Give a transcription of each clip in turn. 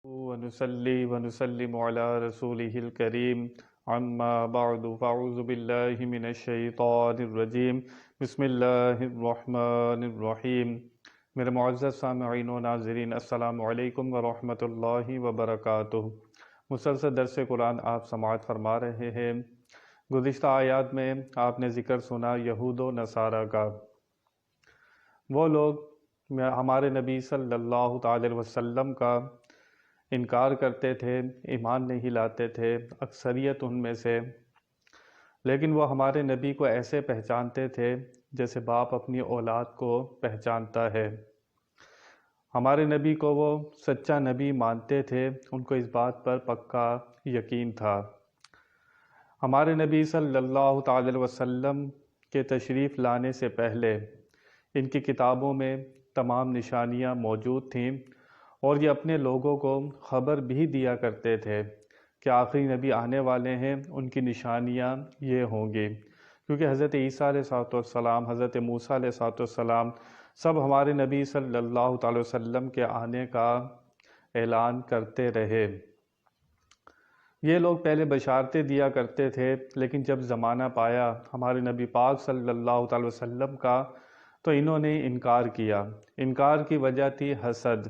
ونصلي ونسلم على رسوله الكريم عما بعد فاعوذ بالله من الشیطان الرجیم بسم اللہ الرحمن الرحیم۔ میرے معزز سامعین و ناظرین، السلام علیکم ورحمۃ اللہ وبرکاتہ۔ مسلسل درس قرآن آپ سماعت فرما رہے ہیں۔ گزشتہ آیات میں آپ نے ذکر سنا یہود و نصارہ کا۔ وہ لوگ ہمارے نبی صلی اللہ تعالی علیہ وسلم کا انکار کرتے تھے، ایمان نہیں لاتے تھے، اکثریت ان میں سے، لیکن وہ ہمارے نبی کو ایسے پہچانتے تھے جیسے باپ اپنی اولاد کو پہچانتا ہے۔ ہمارے نبی کو وہ سچا نبی مانتے تھے، ان کو اس بات پر پکا یقین تھا۔ ہمارے نبی صلی اللہ تعالی علیہ وسلم کے تشریف لانے سے پہلے ان کی کتابوں میں تمام نشانیاں موجود تھیں، اور یہ اپنے لوگوں کو خبر بھی دیا کرتے تھے کہ آخری نبی آنے والے ہیں، ان کی نشانیاں یہ ہوں گی، کیونکہ حضرت عیسیٰ علیہ السلام، حضرت موسیٰ علیہ السلام سب ہمارے نبی صلی اللہ تعالی وسلم کے آنے کا اعلان کرتے رہے۔ یہ لوگ پہلے بشارتیں دیا کرتے تھے، لیکن جب زمانہ پایا ہمارے نبی پاک صلی اللہ تعالی وسلم کا تو انہوں نے انکار کیا۔ انکار کی وجہ تھی حسد،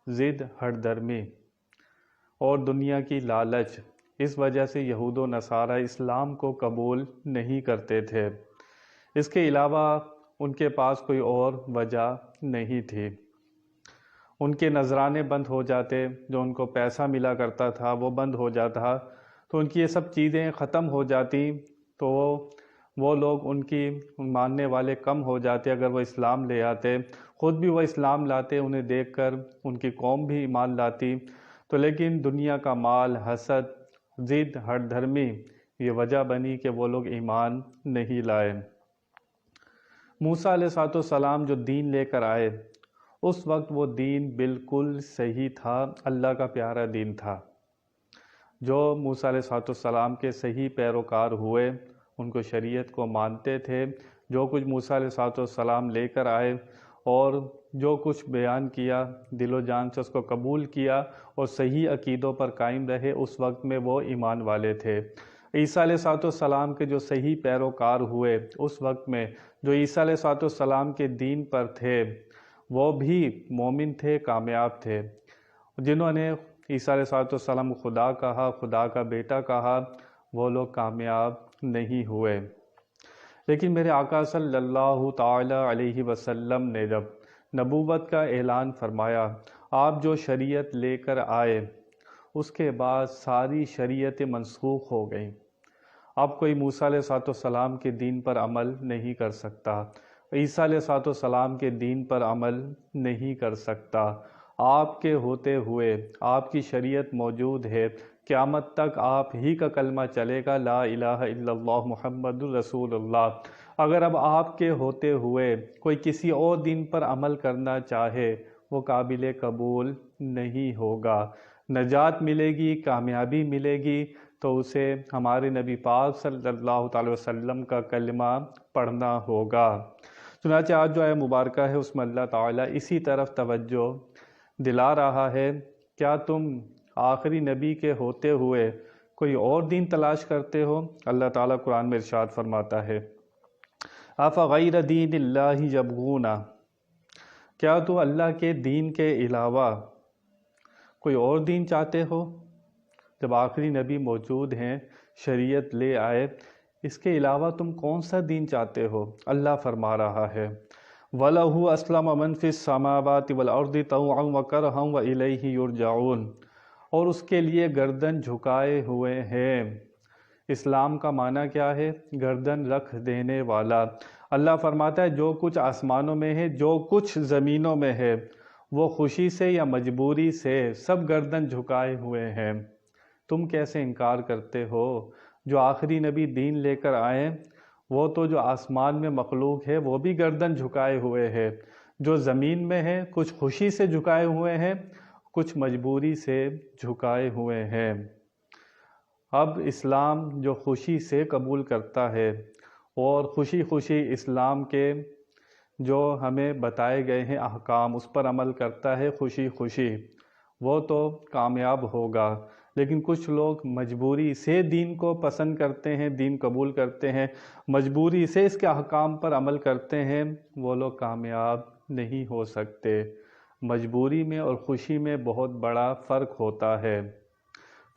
ضد، ہٹ درمی اور دنیا کی لالچ۔ اس وجہ سے یہود و نصارہ اسلام کو قبول نہیں کرتے تھے۔ اس کے علاوہ ان کے پاس کوئی اور وجہ نہیں تھی۔ ان کے نذرانے بند ہو جاتے، جو ان کو پیسہ ملا کرتا تھا وہ بند ہو جاتا، تو ان کی یہ سب چیزیں ختم ہو جاتی، تو وہ لوگ ان کی ماننے والے کم ہو جاتے۔ اگر وہ اسلام لے آتے، خود بھی وہ اسلام لاتے، انہیں دیکھ کر ان کی قوم بھی ایمان لاتی، تو لیکن دنیا کا مال، حسد، ضد، ہٹ دھرمی یہ وجہ بنی کہ وہ لوگ ایمان نہیں لائے۔ موسیٰ علیہ السلام جو دین لے کر آئے، اس وقت وہ دین بالکل صحیح تھا، اللہ کا پیارا دین تھا۔ جو موسیٰ علیہ السلام کے صحیح پیروکار ہوئے، ان کو شریعت کو مانتے تھے، جو کچھ موسیٰ علیہ السلام لے کر آئے اور جو کچھ بیان کیا، دل و جان سے اس کو قبول کیا اور صحیح عقیدوں پر قائم رہے، اس وقت میں وہ ایمان والے تھے۔ عیسیٰ علیہ السلام کے جو صحیح پیروکار ہوئے، اس وقت میں جو عیسیٰ علیہ السلام کے دین پر تھے، وہ بھی مومن تھے، کامیاب تھے۔ جنہوں نے عیسیٰ علیہ السلام کو خدا کہا، خدا کا بیٹا کہا، وہ لوگ کامیاب نہیں ہوئے۔ لیکن میرے آقا صلی اللہ تعالی علیہ وسلم نے جب نبوت کا اعلان فرمایا، آپ جو شریعت لے کر آئے، اس کے بعد ساری شریعتیں منسوخ ہو گئیں۔ اب کوئی موسیٰ علیہ السلام کے دین پر عمل نہیں کر سکتا، عیسیٰ علیہ السلام کے دین پر عمل نہیں کر سکتا۔ آپ کے ہوتے ہوئے آپ کی شریعت موجود ہے، قیامت تک آپ ہی کا کلمہ چلے گا، لا الہ الا اللہ محمد رسول اللہ۔ اگر اب آپ کے ہوتے ہوئے کوئی کسی اور دین پر عمل کرنا چاہے، وہ قابل قبول نہیں ہوگا۔ نجات ملے گی، کامیابی ملے گی تو اسے ہمارے نبی پاک صلی اللہ تعالی وسلم کا کلمہ پڑھنا ہوگا۔ چنانچہ آج جو آیہ مبارکہ ہے اس میں اللہ تعالیٰ اسی طرف توجہ دلا رہا ہے۔ کیا تم آخری نبی کے ہوتے ہوئے کوئی اور دین تلاش کرتے ہو؟ اللہ تعالیٰ قرآن میں ارشاد فرماتا ہے، أَفَغَيْرَ دِينِ اللَّهِ يَبْغُونَ، کیا تو اللہ کے دین کے علاوہ کوئی اور دین چاہتے ہو؟ جب آخری نبی موجود ہیں، شریعت لے آئے، اس کے علاوہ تم کون سا دین چاہتے ہو؟ اللہ فرما رہا ہے، وَلَهُ أَسْلَمَ مَنْ فِي السَّمَاوَاتِ وَالْأَرْضِ طَوْعًا وَكَرْهًا وَإِلَيْهِ يُرْجَعُونَ، اور اس کے لیے گردن جھکائے ہوئے ہیں۔ اسلام کا معنی کیا ہے؟ گردن رکھ دینے والا۔ اللہ فرماتا ہے جو کچھ آسمانوں میں ہے، جو کچھ زمینوں میں ہے، وہ خوشی سے یا مجبوری سے سب گردن جھکائے ہوئے ہیں۔ تم کیسے انکار کرتے ہو؟ جو آخری نبی دین لے کر آئے، وہ تو جو آسمان میں مخلوق ہے وہ بھی گردن جھکائے ہوئے ہے، جو زمین میں ہے کچھ خوشی سے جھکائے ہوئے ہیں، کچھ مجبوری سے جھکائے ہوئے ہیں۔ اب اسلام جو خوشی سے قبول کرتا ہے اور خوشی خوشی اسلام کے جو ہمیں بتائے گئے ہیں احکام، اس پر عمل کرتا ہے خوشی خوشی، وہ تو کامیاب ہوگا، لیکن کچھ لوگ مجبوری سے دین کو پسند کرتے ہیں، دین قبول کرتے ہیں، مجبوری سے اس کے احکام پر عمل کرتے ہیں، وہ لوگ کامیاب نہیں ہو سکتے۔ مجبوری میں اور خوشی میں بہت بڑا فرق ہوتا ہے۔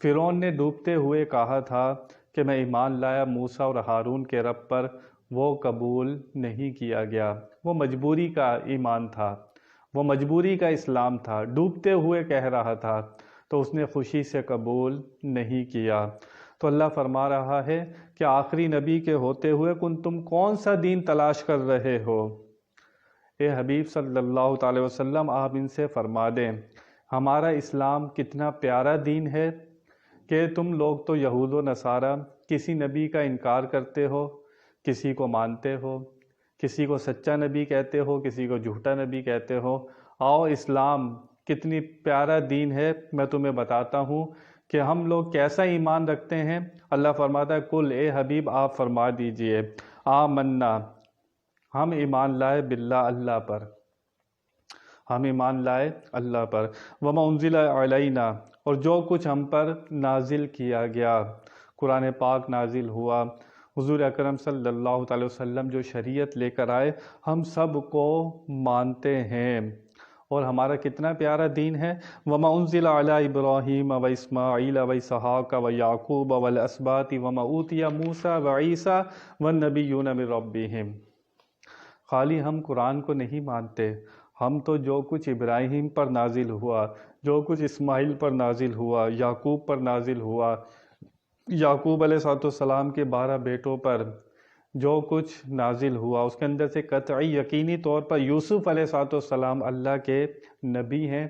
فرعون نے ڈوبتے ہوئے کہا تھا کہ میں ایمان لایا موسیٰ اور ہارون کے رب پر، وہ قبول نہیں کیا گیا۔ وہ مجبوری کا ایمان تھا، وہ مجبوری کا اسلام تھا، ڈوبتے ہوئے کہہ رہا تھا، تو اس نے خوشی سے قبول نہیں کیا۔ تو اللہ فرما رہا ہے کہ آخری نبی کے ہوتے ہوئے تم کون سا دین تلاش کر رہے ہو؟ اے حبیب صلی اللہ تعالی وسلم، آپ ان سے فرما دیں ہمارا اسلام کتنا پیارا دین ہے کہ تم لوگ تو یہود و نصارہ کسی نبی کا انکار کرتے ہو، کسی کو مانتے ہو، کسی کو سچا نبی کہتے ہو، کسی کو جھوٹا نبی کہتے ہو۔ آؤ اسلام کتنی پیارا دین ہے، میں تمہیں بتاتا ہوں کہ ہم لوگ کیسا ایمان رکھتے ہیں۔ اللہ فرماتا ہے کل اے حبیب آپ فرما دیجئے آمنا، ہم ایمان لائے باللہ، اللہ پر، ہم ایمان لائے اللہ پر، وما انزل علینا، اور جو کچھ ہم پر نازل کیا گیا، قرآن پاک نازل ہوا، حضور اکرم صلی اللہ تعالی وسلم جو شریعت لے کر آئے ہم سب کو مانتے ہیں، اور ہمارا کتنا پیارا دین ہے۔ وما انزل علی ابراہیم و اسماعیل و اسحاق و یعقوب والاسباط وما اوتی موسیٰ و عیسیٰ والنبیون من ربہم۔ خالی ہم قرآن کو نہیں مانتے، ہم تو جو کچھ ابراہیم پر نازل ہوا، جو کچھ اسماعیل پر نازل ہوا، یعقوب پر نازل ہوا، یعقوب علیہ السلام کے 12 بیٹوں پر جو کچھ نازل ہوا، اس کے اندر سے قطعی یقینی طور پر یوسف علیہ السلام اللہ کے نبی ہیں،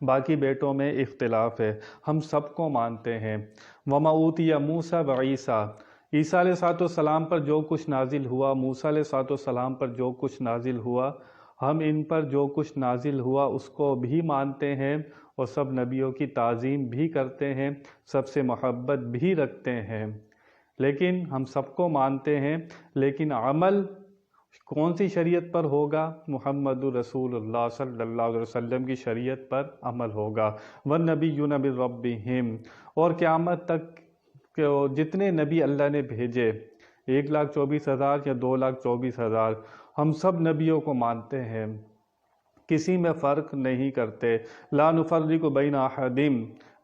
باقی بیٹوں میں اختلاف ہے، ہم سب کو مانتے ہیں۔ وما اوتی موسیٰ و عیسیٰ، عیسیٰ علیہ السلام پر جو کچھ نازل ہوا، موسیٰ علیہ السلام پر جو کچھ نازل ہوا، ہم ان پر جو کچھ نازل ہوا اس کو بھی مانتے ہیں، اور سب نبیوں کی تعظیم بھی کرتے ہیں، سب سے محبت بھی رکھتے ہیں۔ لیکن ہم سب کو مانتے ہیں، لیکن عمل کون سی شریعت پر ہوگا؟ محمد رسول اللہ صلی اللہ علیہ وسلم کی شریعت پر عمل ہوگا۔ وَالنَّبِيُّونَ مِن رَبِّهِمْ، اور قیامت تک کہ جتنے نبی اللہ نے بھیجے، 1,24,000 یا 2,24,000، ہم سب نبیوں کو مانتے ہیں، کسی میں فرق نہیں کرتے۔ لا نفرق بین احد،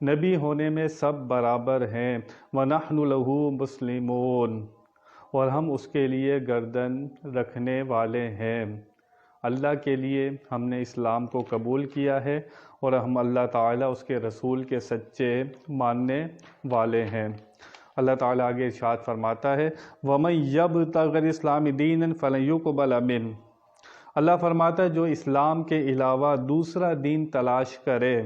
نبی ہونے میں سب برابر ہیں۔ وَنَحْنُ لَهُ مُسْلِمُونَ، اور ہم اس کے لیے گردن رکھنے والے ہیں۔ اللہ کے لیے ہم نے اسلام کو قبول کیا ہے، اور ہم اللہ تعالیٰ اس کے رسول کے سچے ماننے والے ہیں۔ اللہ تعالیٰ آگے ارشاد فرماتا ہے وَمَن يَبْتَغِ الْإِسْلَامِ دِينًا فَلَن يُقْبَلَ مِنْهُ، اللہ فرماتا ہے جو اسلام کے علاوہ دوسرا دین تلاش کرے،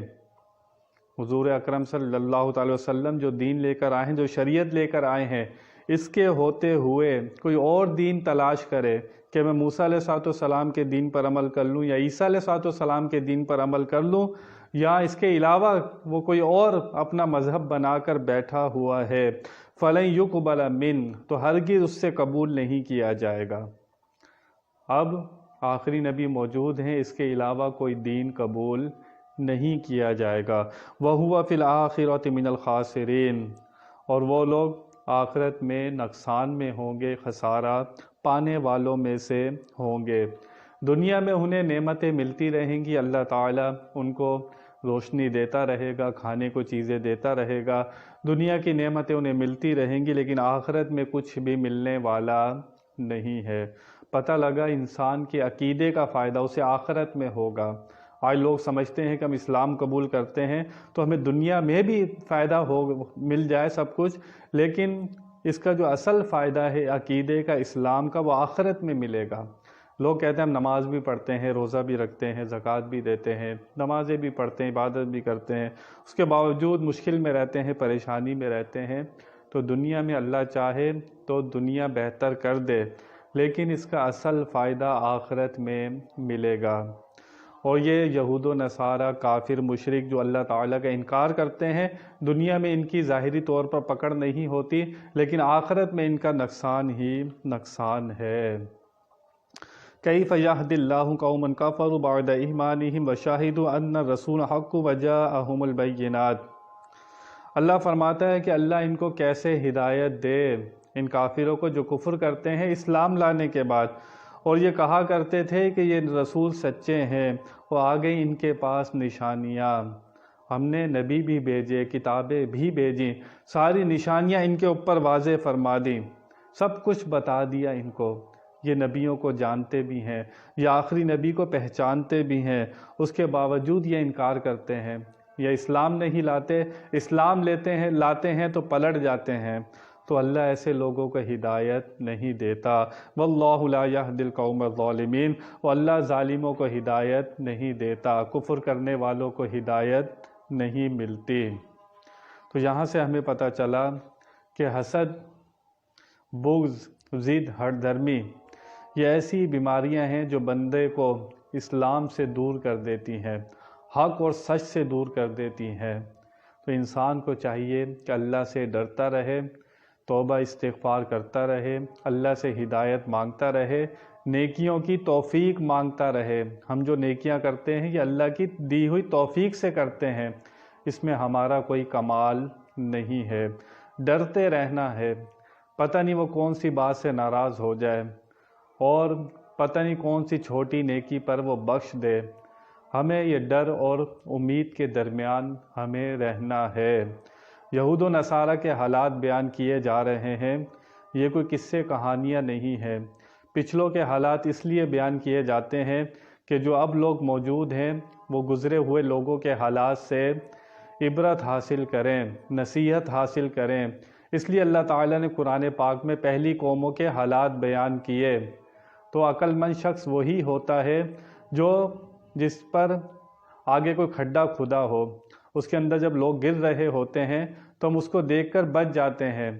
حضور اکرم صلی اللہ تعالی وسلم جو دین لے کر آئے ہیں، جو شریعت لے کر آئے ہیں، اس کے ہوتے ہوئے کوئی اور دین تلاش کرے کہ میں موسیٰ علیہ السلام کے دین پر عمل کر لوں، یا عیسیٰ علیہ السلام کے دین پر عمل کر لوں، یا اس کے علاوہ وہ کوئی اور اپنا مذہب بنا کر بیٹھا ہوا ہے، فَلَن يُقْبَلَ مِنْهُ، تو ہرگز اس سے قبول نہیں کیا جائے گا۔ اب آخری نبی موجود ہیں، اس کے علاوہ کوئی دین قبول نہیں کیا جائے گا۔ وَهُوَ فِي الْآخِرَةِ مِنَ الْخَاسِرِينَ، اور وہ لوگ آخرت میں نقصان میں ہوں گے، خسارہ پانے والوں میں سے ہوں گے۔ دنیا میں انہیں نعمتیں ملتی رہیں گی، اللہ تعالیٰ ان کو روشنی دیتا رہے گا، کھانے کو چیزیں دیتا رہے گا، دنیا کی نعمتیں انہیں ملتی رہیں گی، لیکن آخرت میں کچھ بھی ملنے والا نہیں ہے۔ پتہ لگا انسان کے عقیدے کا فائدہ اسے آخرت میں ہوگا۔ آج لوگ سمجھتے ہیں کہ ہم اسلام قبول کرتے ہیں تو ہمیں دنیا میں بھی فائدہ مل جائے سب کچھ، لیکن اس کا جو اصل فائدہ ہے عقیدے کا، اسلام کا، وہ آخرت میں ملے گا۔ لوگ کہتے ہیں ہم نماز بھی پڑھتے ہیں، روزہ بھی رکھتے ہیں، زکوٰۃ بھی دیتے ہیں، نمازیں بھی پڑھتے ہیں، عبادت بھی کرتے ہیں، اس کے باوجود مشکل میں رہتے ہیں، پریشانی میں رہتے ہیں، تو دنیا میں اللہ چاہے تو دنیا بہتر کر دے، لیکن اس کا اصل فائدہ آخرت میں ملے گا۔ اور یہ یہود و نصارہ، کافر، مشرک جو اللہ تعالیٰ کا انکار کرتے ہیں، دنیا میں ان کی ظاہری طور پر پکڑ نہیں ہوتی، لیکن آخرت میں ان کا نقصان ہی نقصان ہے۔ کیف یہدی اللہ قوما کفروا بعد ایمانہم وشہدوا ان الرسول حق وجاءہم البینات۔ اللہ فرماتا ہے کہ اللہ ان کو کیسے ہدایت دے، ان کافروں کو جو کفر کرتے ہیں اسلام لانے کے بعد، اور یہ کہا کرتے تھے کہ یہ رسول سچے ہیں، وہ آ گئی ان کے پاس نشانیاں، ہم نے نبی بھی بھیجے، کتابیں بھی بھیجیں، ساری نشانیاں ان کے اوپر واضح فرما دیں، سب کچھ بتا دیا ان کو، یہ نبیوں کو جانتے بھی ہیں، یہ آخری نبی کو پہچانتے بھی ہیں، اس کے باوجود یہ انکار کرتے ہیں، یہ اسلام نہیں لاتے، اسلام لاتے ہیں تو پلٹ جاتے ہیں۔ تو اللہ ایسے لوگوں کو ہدایت نہیں دیتا، واللہ لا یہدی القوم الظالمین، اور اللہ ظالموں کو ہدایت نہیں دیتا، کفر کرنے والوں کو ہدایت نہیں ملتی۔ تو یہاں سے ہمیں پتہ چلا کہ حسد، بغض، ضد، ہٹ دھرمی یہ ایسی بیماریاں ہیں جو بندے کو اسلام سے دور کر دیتی ہیں، حق اور سچ سے دور کر دیتی ہیں۔ تو انسان کو چاہیے کہ اللہ سے ڈرتا رہے، توبہ استغفار کرتا رہے، اللہ سے ہدایت مانگتا رہے، نیکیوں کی توفیق مانگتا رہے۔ ہم جو نیکیاں کرتے ہیں یہ اللہ کی دی ہوئی توفیق سے کرتے ہیں، اس میں ہمارا کوئی کمال نہیں ہے۔ ڈرتے رہنا ہے، پتہ نہیں وہ کون سی بات سے ناراض ہو جائے، اور پتہ نہیں کون سی چھوٹی نیکی پر وہ بخش دے۔ ہمیں یہ ڈر اور امید کے درمیان ہمیں رہنا ہے۔ یہود و نصارہ کے حالات بیان کیے جا رہے ہیں، یہ کوئی قصے کہانیاں نہیں ہیں۔ پچھلوں کے حالات اس لیے بیان کیے جاتے ہیں کہ جو اب لوگ موجود ہیں وہ گزرے ہوئے لوگوں کے حالات سے عبرت حاصل کریں، نصیحت حاصل کریں۔ اس لیے اللہ تعالیٰ نے قرآن پاک میں پہلی قوموں کے حالات بیان کیے۔ تو عقل مند شخص وہی ہوتا ہے جس پر آگے کوئی کھڈا کھدا ہو، اس کے اندر جب لوگ گر رہے ہوتے ہیں تو ہم اس کو دیکھ کر بچ جاتے ہیں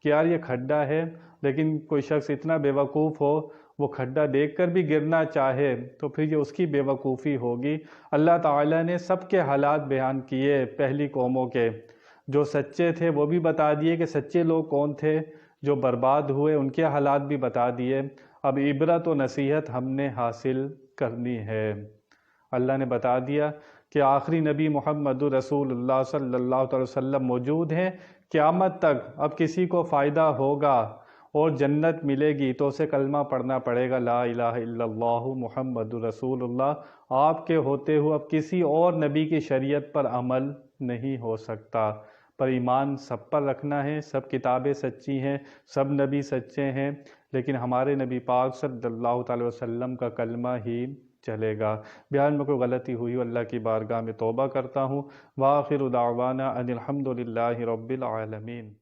کہ یار یہ کھڈا ہے، لیکن کوئی شخص اتنا بے وقوف ہو وہ کھڈا دیکھ کر بھی گرنا چاہے تو پھر یہ اس کی بے وقوفی ہوگی۔ اللہ تعالیٰ نے سب کے حالات بیان کیے، پہلی قوموں کے، جو سچے تھے وہ بھی بتا دیے کہ سچے لوگ کون تھے، جو برباد ہوئے ان کے حالات بھی بتا دیے۔ اب عبرت و نصیحت ہم نے حاصل کرنی ہے۔ اللہ نے بتا دیا کہ آخری نبی محمد رسول اللہ صلی اللہ علیہ وسلم موجود ہیں، قیامت تک اب کسی کو فائدہ ہوگا اور جنت ملے گی تو اسے کلمہ پڑھنا پڑے گا، لا الہ الا اللہ محمد رسول اللہ۔ آپ کے ہوتے ہوئے اب کسی اور نبی کی شریعت پر عمل نہیں ہو سکتا، پر ایمان سب پر رکھنا ہے۔ سب کتابیں سچی ہیں، سب نبی سچے ہیں، لیکن ہمارے نبی پاک صلی اللہ علیہ وسلم کا کلمہ ہی چلے گا۔ بیان میں کوئی غلطی ہوئی اللہ کی بارگاہ میں توبہ کرتا ہوں۔ وآخر دعوانا ان الحمد للہ رب العالمین۔